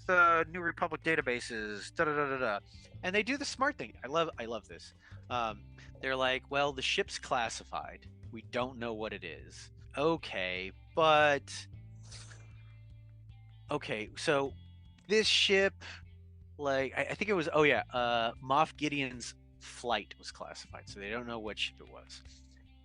New Republic databases, da da da da da. And they do the smart thing. I love this. They're like, well, the ship's classified. We don't know what it is. Okay, but okay, so this ship, like, I think it was, Moff Gideon's flight was classified, so they don't know what ship it was.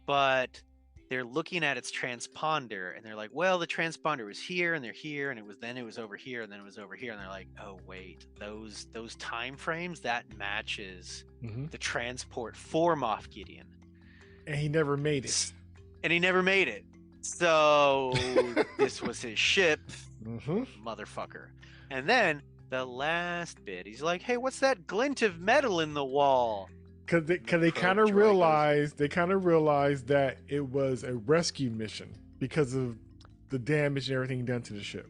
But they're looking at its transponder, and they're like, well, the transponder was here, and they're here, and it was over here, and then it was over here, and they're like, oh, wait, those time frames, that matches the transport for Moff Gideon. And he never made it. So this was his ship, motherfucker. And then the last bit, he's like, hey, what's that glint of metal in the wall? Because they kind of realized that it was a rescue mission because of the damage and everything done to the ship.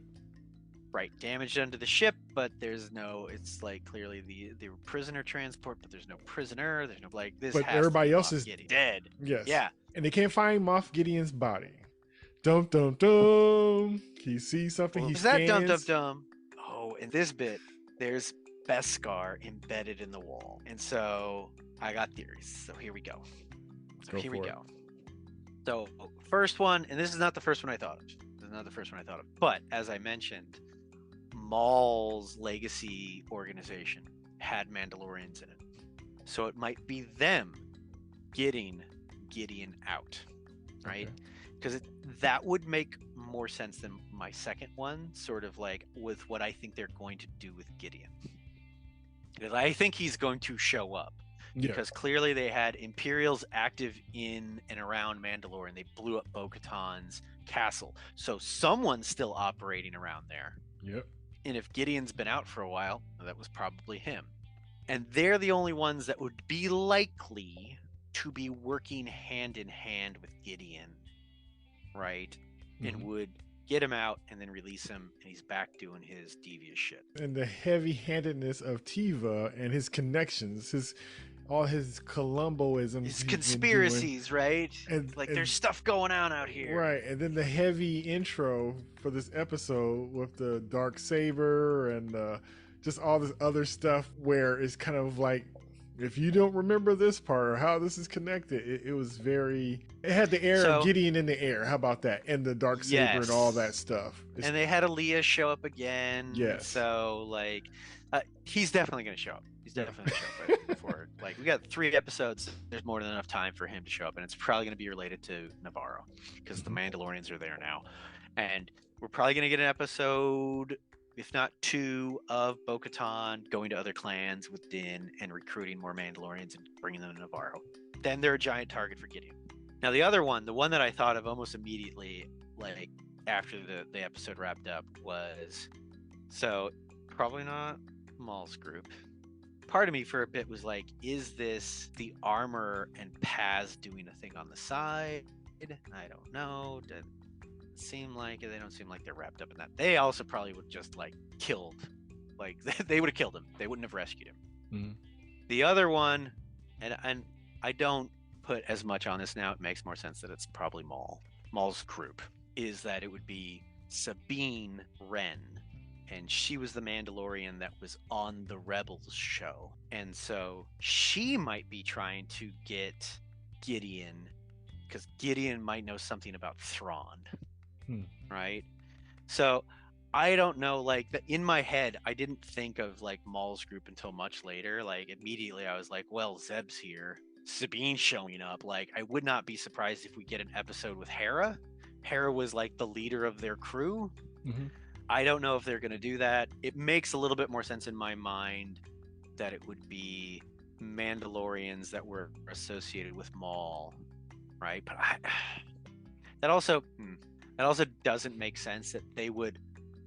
Right, damage done to the ship, but there's no. It's like clearly the prisoner transport, but there's no prisoner. There's no like this. But has everybody to be else Moff is Gideon. Dead. Yes. Yeah. And they can't find Moff Gideon's body. Dum dum dum. He sees something. Well, he is that scans. dum dum dum? Oh, in this bit, there's Beskar embedded in the wall, and so I got theories. So here we go. So first one, and this is not the first one I thought of. But as I mentioned, Maul's legacy organization had Mandalorians in it, so it might be them getting Gideon out, right? Because that would make more sense than my second one, sort of like with what I think they're going to do with Gideon. Because I think he's going to show up. Because clearly they had Imperials active in and around Mandalore, and they blew up Bo-Katan's castle. So someone's still operating around there. Yep. And if Gideon's been out for a while, that was probably him. And they're the only ones that would be likely to be working hand in hand with Gideon, right? And would get him out and then release him, and he's back doing his devious shit. And the heavy-handedness of Teva and his connections, all his Columboisms, his conspiracies, right? And there's stuff going on out here, right? And then the heavy intro for this episode with the dark saber and just all this other stuff, where it's kind of like if you don't remember this part or how this is connected, it was very. It had the air of Gideon in the air. How about that? And the dark saber and all that stuff. And they had Aaliyah show up again. Yes. So like, he's definitely going to show up. He's definitely going to show up before. Like, we got 3 episodes. There's more than enough time for him to show up, and it's probably going to be related to Navarro because the Mandalorians are there now, and we're probably going to get an episode, if not 2, of Bo-Katan going to other clans with Din and recruiting more Mandalorians and bringing them to Navarro. Then they're a giant target for Gideon. Now the other one, the one that I thought of almost immediately, like after the episode wrapped up, was so probably not Maul's group. Part of me for a bit was like, is this the armor and Paz doing a thing on the side? I don't know. Doesn't seem like it. They don't seem like they're wrapped up in that. They also probably would just like killed, like they would have killed him. They wouldn't have rescued him. Mm-hmm. The other one, and I don't put as much on this now. It makes more sense that it's probably Maul's group. Is that it would be Sabine Wren. And she was the Mandalorian that was on the Rebels show. And so she might be trying to get Gideon, because Gideon might know something about Thrawn. Right? So I don't know, like in my head, I didn't think of like Maul's group until much later. Like immediately I was like, well, Zeb's here. Sabine's showing up. Like, I would not be surprised if we get an episode with Hera. Hera was like the leader of their crew. Mm-hmm. I don't know if they're going to do that. It makes a little bit more sense in my mind that it would be Mandalorians that were associated with Maul, right? But that also doesn't make sense that they would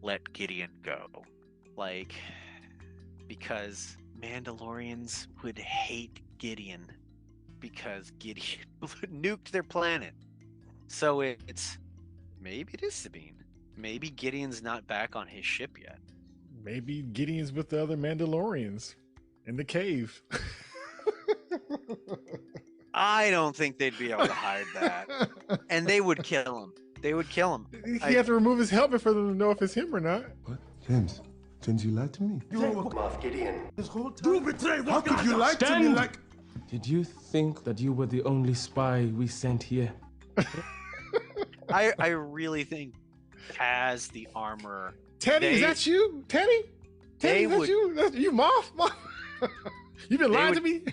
let Gideon go, like, because Mandalorians would hate Gideon because Gideon nuked their planet. So it's maybe it is Sabine. Maybe Gideon's not back on his ship yet. Maybe Gideon's with the other Mandalorians in the cave. I don't think they'd be able to hide that. And they would kill him. They would kill him. He had to remove his helmet for them to know if it's him or not. What? James, you lied to me. You were Moff Gideon. This whole time. You betrayed. How could you lie to me like... Did you think that you were the only spy we sent here? I really think has the armor. Teddy, is that you? Teddy, is that you? That's you, Moff? You've been lying to me?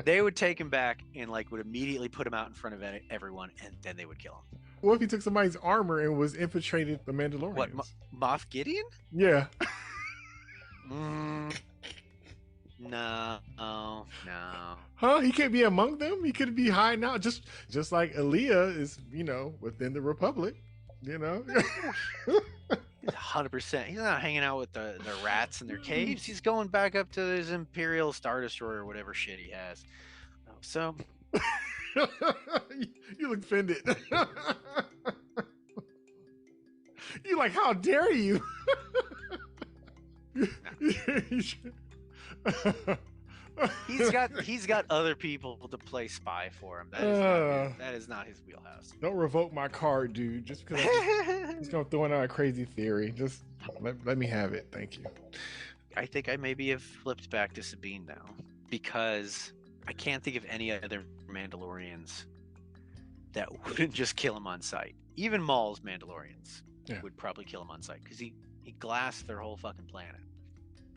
They would take him back and like would immediately put him out in front of everyone, and then they would kill him. What if he took somebody's armor and was infiltrated the Mandalorians? What, Moff Gideon? Yeah. No. Huh? He can't be among them? He could be hiding out just like Aaliyah is, within the Republic, 100%. He's not hanging out with the rats in their caves. He's going back up to his Imperial Star Destroyer or whatever shit he has. So... You look offended. You like, how dare you? He's got other people to play spy for him. That is not his wheelhouse. Don't revoke my card, dude. Just because I'm just gonna throw out a crazy theory. Just let me have it. Thank you. I think I maybe have flipped back to Sabine now because I can't think of any other Mandalorians that wouldn't just kill him on sight. Even Maul's Mandalorians would probably kill him on sight because he glassed their whole fucking planet.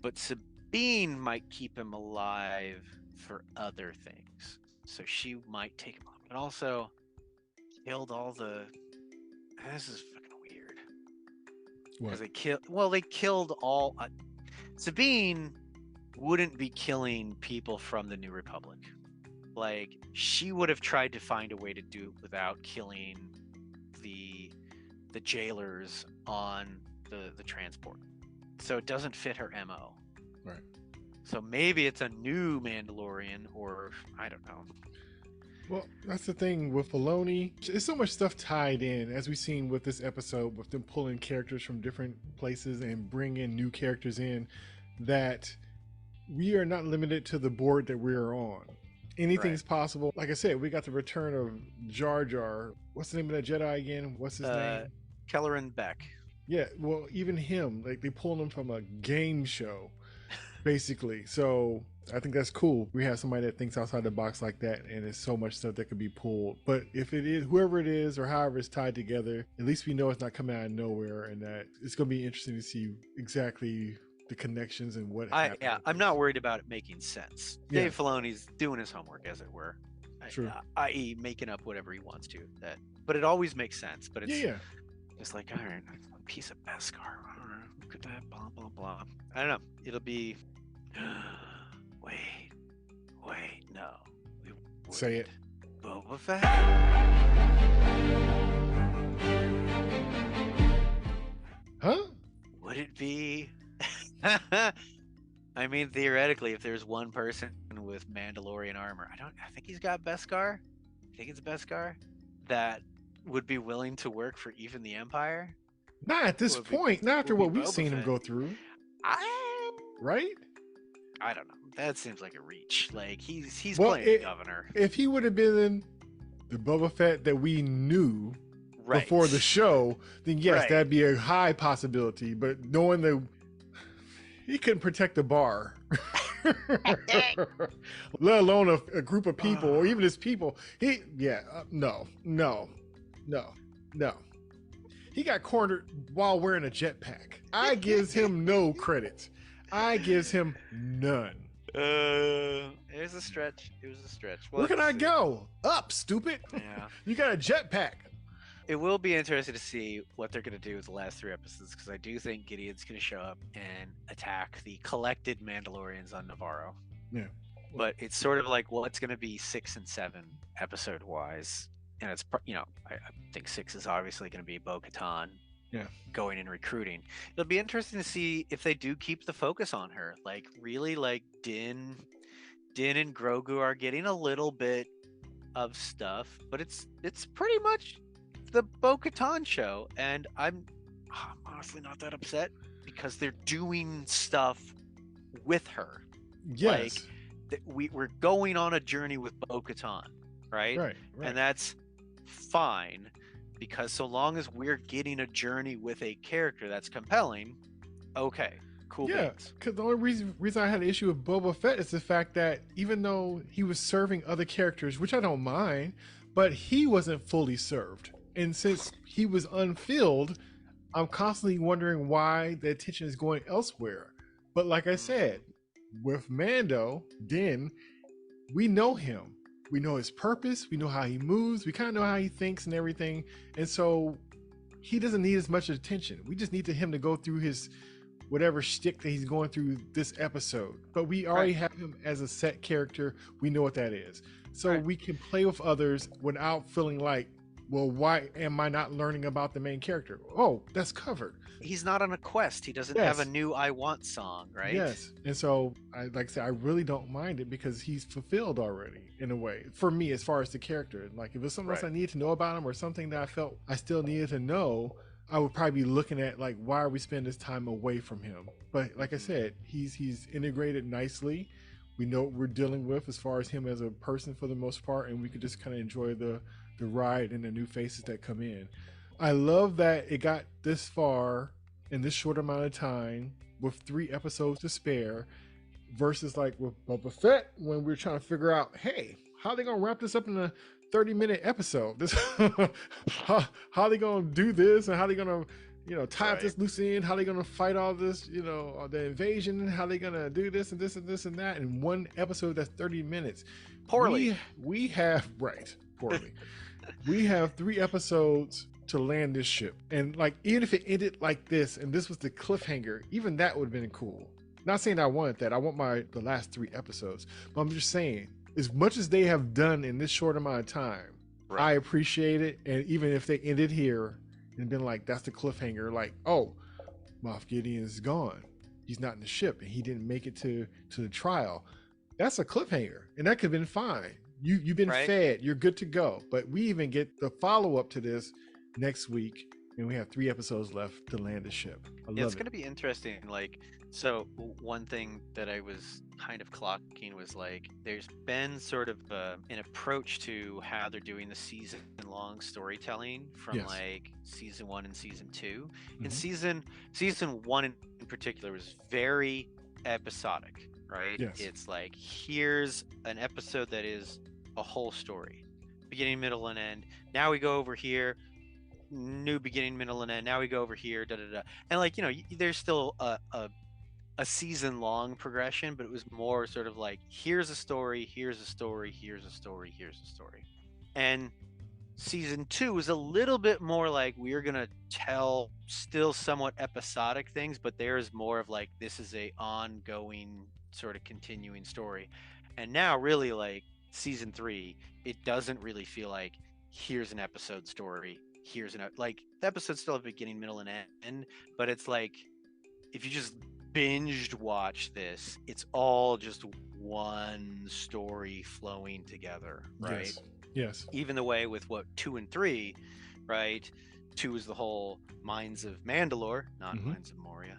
But Sabine might keep him alive for other things, so she might take him on. But also killed all the. This is fucking weird. Because they killed all. Sabine wouldn't be killing people from the New Republic. Like, she would have tried to find a way to do it without killing the jailers on the transport. So it doesn't fit her MO. Right. So maybe it's a new Mandalorian, or I don't know. Well, that's the thing with Filoni. There's so much stuff tied in, as we've seen with this episode, with them pulling characters from different places and bringing new characters in, that we are not limited to the board that we are on. Anything's possible. Like I said, we got the return of Jar Jar. What's the name of that Jedi again? What's his name? Kelleran Beck. Yeah, well, even him, like they pulled him from a game show. basically. So I think that's cool. We have somebody that thinks outside the box like that, and there's so much stuff that could be pulled. But if it is whoever it is or however it's tied together, at least we know it's not coming out of nowhere, and that it's going to be interesting to see exactly the connections and what happened. Yeah, I'm not worried about it making sense. Yeah. Dave Filoni's doing his homework, as it were. True. I.e., making up whatever he wants to. But it always makes sense. But it's just like, all right, a piece of Beskar. All right, look at that, blah blah blah. I don't know. It'll be. Wait, no. Say it. Boba Fett. Huh? Would it be? I mean, theoretically, if there's one person with Mandalorian armor, I think he's got Beskar. I think it's Beskar that would be willing to work for even the Empire. Not at this point. Not after what we've Boba seen him Fett. go through. Right? I don't know. That seems like a reach. Like he's Well, playing governor. If he would have been the Boba Fett that we knew before the show, then yes, that'd be a high possibility. But knowing that he couldn't protect the bar, let alone a group of people or even his people, no. He got cornered while wearing a jetpack. I gives him no credit. I gives him none. It was a stretch. Where can I go? Up, stupid. Yeah. You got a jetpack. It will be interesting to see what they're going to do with the last 3 episodes, because I do think Gideon's going to show up and attack the collected Mandalorians on Navarro. Yeah. But it's sort of like what's going to be 6 and 7 episode wise. And it's, I think 6 is obviously going to be Bo-Katan going and recruiting. It'll be interesting to see if they do keep the focus on her. Like, really, like Din and Grogu are getting a little bit of stuff, but it's pretty much the Bo-Katan show, and I'm honestly not that upset because they're doing stuff with her. Yes. Like we're going on a journey with Bo-Katan, right? And that's fine, because so long as we're getting a journey with a character that's compelling, okay, cool. Yeah, because the only reason I had an issue with Boba Fett is the fact that even though he was serving other characters, which I don't mind, but he wasn't fully served. And since he was unfilled, I'm constantly wondering why the attention is going elsewhere. But like I said, with Mando, Din, we know him. We know his purpose. We know how he moves. We kind of know how he thinks and everything. And so he doesn't need as much attention. We just need him to go through his whatever shtick that he's going through this episode. But we already have him as a set character. We know what that is. So we can play with others without feeling like, well, why am I not learning about the main character? Oh, that's covered. He's not on a quest. He doesn't have a new I Want song, right? Yes. And so, like I said, I really don't mind it because he's fulfilled already in a way for me as far as the character. Like if it's something else I needed to know about him or something that I felt I still needed to know, I would probably be looking at like, why are we spending this time away from him? But like I said, he's integrated nicely. We know what we're dealing with as far as him as a person for the most part, and we could just kind of enjoy the ride and the new faces that come in. I love that it got this far in this short amount of time with 3 episodes to spare versus like with Boba Fett when we were trying to figure out, hey, how are they going to wrap this up in a 30-minute episode? This how are they going to do this, and how are they going to tie up this loose end? How are they going to fight all this, the invasion? How are they going to do this and this and this and that in one episode that's 30 minutes? Poorly. We have poorly. We have 3 episodes to land this ship, and like even if it ended like this and this was the cliffhanger, even that would have been cool. Not saying I wanted that. I want the last 3 episodes, but I'm just saying, as much as they have done in this short amount of time, I appreciate it. And even if they ended here and been like, that's the cliffhanger, like, oh, Moff Gideon is gone, he's not in the ship, and he didn't make it to the trial, that's a cliffhanger, and that could have been fine. You've been fed, you're good to go. But we even get the follow-up to this next week, and we have 3 episodes left to land the ship. It's going to be interesting. Like, so one thing that I was kind of clocking was like, there's been sort of an approach to how they're doing the season-long storytelling from like season 1 and season 2. And season 1 in particular was very episodic, right? Yes. It's like, here's an episode that is a whole story, beginning, middle, and end. Now we go over here, new beginning, middle, and end. Now we go over here, da da da. And like, there's still a season long progression, but it was more sort of like, here's a story, here's a story, here's a story, here's a story. And season 2 was a little bit more like, we're gonna tell still somewhat episodic things, but there's more of like, this is a ongoing sort of continuing story. And now really, like, season 3, it doesn't really feel like, here's an episode story, like, the episodes still have beginning, middle, and end, but it's like, if you just binged watch this, it's all just one story flowing together, right? Yes. Even the way with 2 and 3, right? 2 is the whole Mines of Mandalore, not Mines of Moria,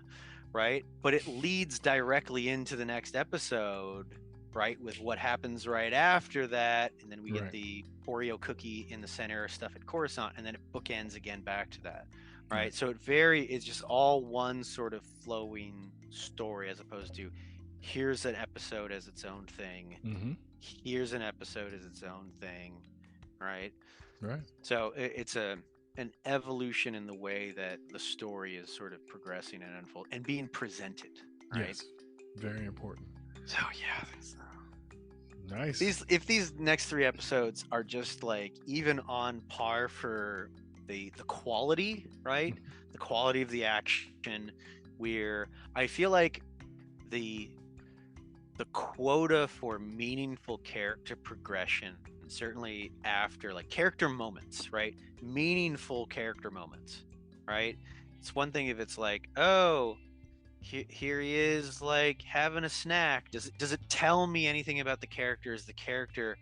right? But it leads directly into the next episode, right? With what happens right after that, and then we get the Oreo cookie in the center, stuff at Coruscant, and then it bookends again back to that, right? So it's just all one sort of flowing story, as opposed to, here's an episode as its own thing, here's an episode as its own thing, right? So it's an evolution in the way that the story is sort of progressing and unfolding and being presented, right? Yes. Very important. So yeah, nice. If these next 3 episodes are just like even on par for the quality, right? The quality of the action, where I feel like the quota for meaningful character progression, certainly after, like, character moments, right? Meaningful character moments, right? It's one thing if it's like, oh, here he is, like, having a snack. Does it tell me anything about the character? Is the character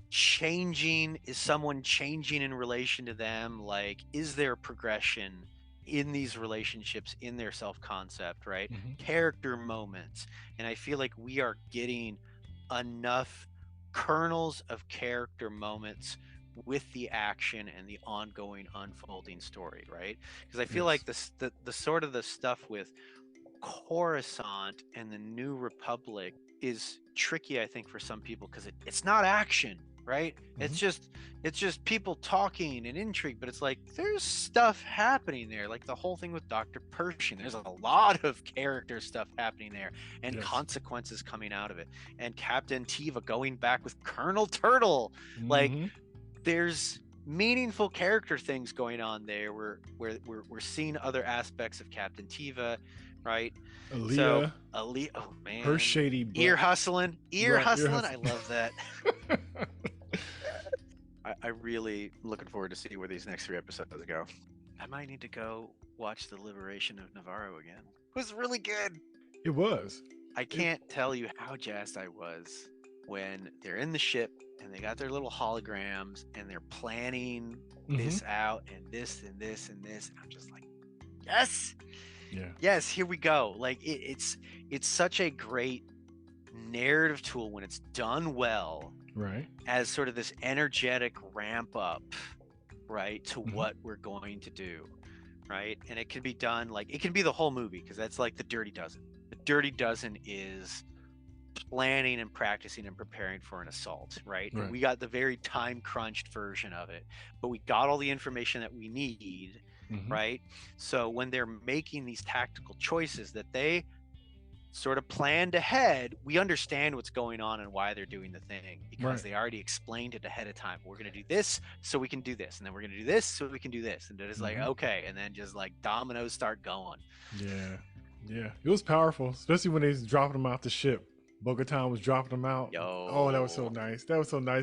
changing? Is someone changing in relation to them? Like, is there progression in these relationships, in their self-concept, right? Character moments. And I feel like we are getting enough kernels of character moments with the action and the ongoing unfolding story, right? Because I feel like the sort of the stuff with Coruscant and the New Republic is tricky, I think, for some people, because it's not action, right? It's just people talking and intrigue, but it's like, there's stuff happening there, like the whole thing with Dr. Pershing. There's a lot of character stuff happening there, and consequences coming out of it, and Captain Teva going back with Colonel Turtle. Like, there's meaningful character things going on there, where we're seeing other aspects of Captain Teva, right? Aaliyah, oh man, her shady butt. ear hustling. I love that. I really looking forward to see where these next 3 episodes go. I might need to go watch The Liberation of Navarro again. It was really good. It was. I can't tell you how jazzed I was when they're in the ship and they got their little holograms and they're planning this out, and this and this and this. And I'm just like, yes. Yeah. Yes, here we go. Like, it's such a great narrative tool when it's done well, right? As sort of this energetic ramp up, right, to what we're going to do, right? And it can be done, like, it can be the whole movie, because that's like the Dirty Dozen. The Dirty Dozen is planning and practicing and preparing for an assault, right? And we got the very time crunched version of it, but we got all the information that we need. Right? So when they're making these tactical choices that they sort of planned ahead, we understand what's going on and why they're doing the thing, because they already explained it ahead of time. We're going to do this so we can do this, and then we're going to do this so we can do this. And it's like, okay, and then just like dominoes start going. Yeah, it was powerful, especially when they was dropping them off the ship. Bo-Katan was dropping them out. Oh, that was so nice.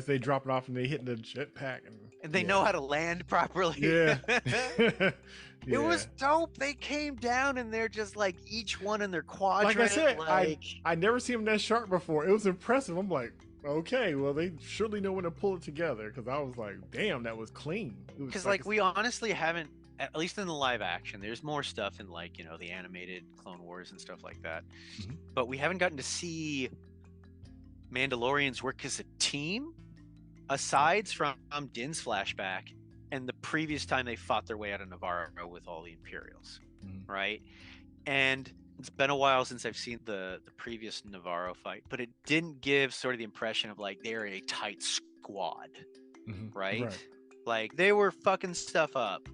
They drop it off and they hit the jetpack, and they know how to land properly. It was dope. They came down and they're just like, each one in their quadrant. Like I said, I never seen them that sharp before. It was impressive. I'm like, okay, well, they surely know when to pull it together, because I was like, damn, that was clean. Because like we honestly haven't, at least in the live action, there's more stuff in, like, the animated Clone Wars and stuff like that, but we haven't gotten to see Mandalorians work as a team, aside from Din's flashback and the previous time they fought their way out of Navarro with all the Imperials, right? And It's been a while since I've seen the previous Navarro fight, but it didn't give sort of the impression of like they're a tight squad, right? Like they were fucking stuff up,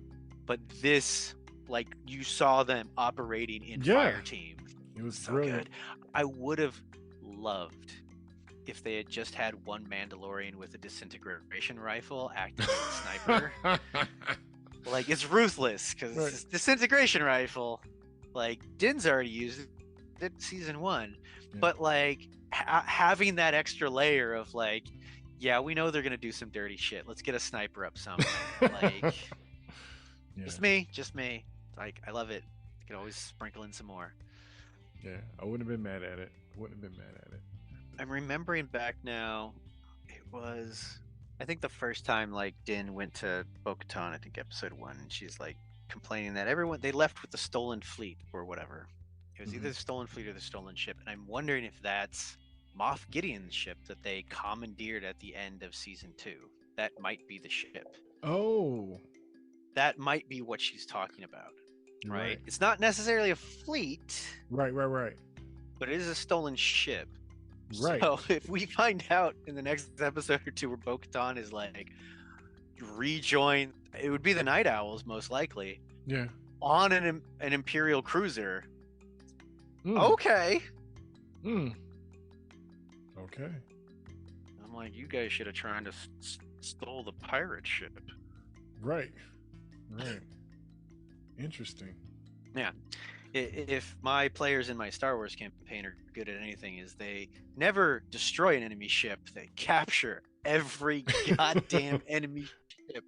but this, like, you saw them operating in fire team. It was so brilliant. good. I would have loved if they had just had one Mandalorian with a disintegration rifle acting as a sniper. Like, it's ruthless because it's disintegration rifle. Like, Din's already used it season 1, but like having that extra layer of like, yeah, we know they're gonna do some dirty shit. Let's get a sniper up somewhere. Like, just me. Like, I love it. You can always sprinkle in some more. Yeah, I wouldn't have been mad at it. I'm remembering back now. It was, I think, the first time like Din went to Bo-Katan, I think episode 1, and she's like complaining that they left with the stolen fleet or whatever. It was either the stolen fleet or the stolen ship, and I'm wondering if that's Moff Gideon's ship that they commandeered at the end of season 2. That might be the ship. Oh, that might be what she's talking about. Right? It's not necessarily a fleet. Right. But it is a stolen ship. Right. So if we find out in the next episode or 2 where Bo-Katan is like rejoin, it would be the Night Owls most likely. Yeah. On an Imperial cruiser. Okay. Okay. I'm like, you guys should have tried to stole the pirate ship. Right. Interesting. Yeah. If my players in my Star Wars campaign are good at anything, is they never destroy an enemy ship. They capture every goddamn enemy ship.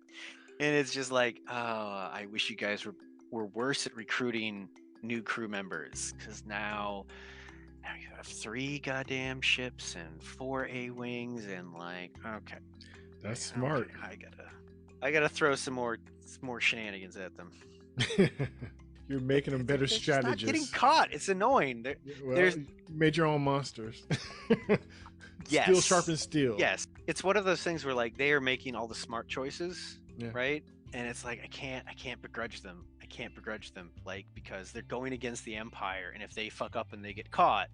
And it's just like, oh, I wish you guys were worse at recruiting new crew members, because now you have 3 goddamn ships and 4 A-wings, and like, okay. That's smart. Okay, I gotta throw some more shenanigans at them. You're making them better strategists. Not getting caught. It's annoying. There's made your own monsters. Yes. Steel sharpens steel. Yes. It's one of those things where like they are making all the smart choices, right? And it's like I can't begrudge them. Like, because they're going against the Empire, and if they fuck up and they get caught,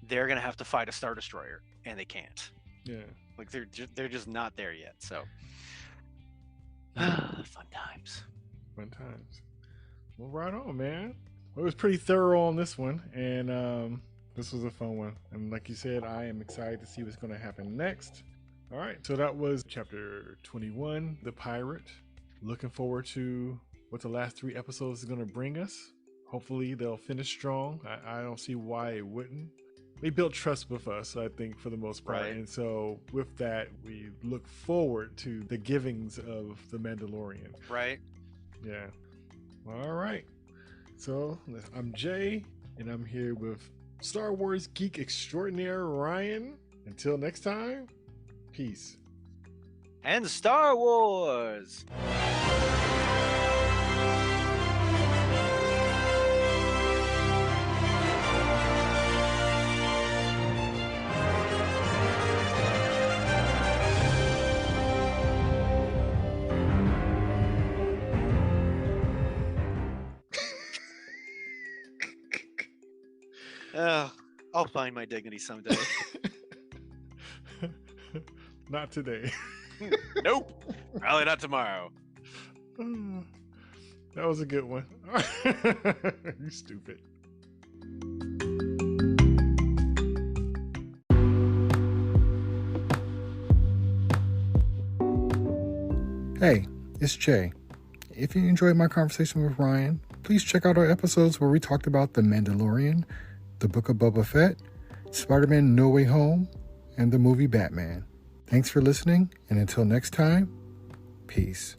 they're gonna have to fight a Star Destroyer, and they can't. Yeah. Like they're just not there yet. So fun times. Well, right on, man. Well, it was pretty thorough on this one, and this was a fun one. And like you said, I am excited to see what's going to happen next. All right, so that was chapter 21, The Pirate. Looking forward to what the last 3 episodes is going to bring us. Hopefully, they'll finish strong. I don't see why it wouldn't. They built trust with us, I think, for the most part. Right. And so with that, we look forward to the givings of the Mandalorian. Right. Yeah. All right. So I'm Jay, and I'm here with Star Wars geek extraordinaire Ryan. Until next time, peace. And Star Wars! I'll find my dignity someday. Not today. Nope. Probably not tomorrow. That was a good one. You stupid. Hey, it's Jay. If you enjoyed my conversation with Ryan, please check out our episodes where we talked about The Mandalorian, The Book of Boba Fett, Spider-Man No Way Home, and the movie Batman. Thanks for listening, and until next time, peace.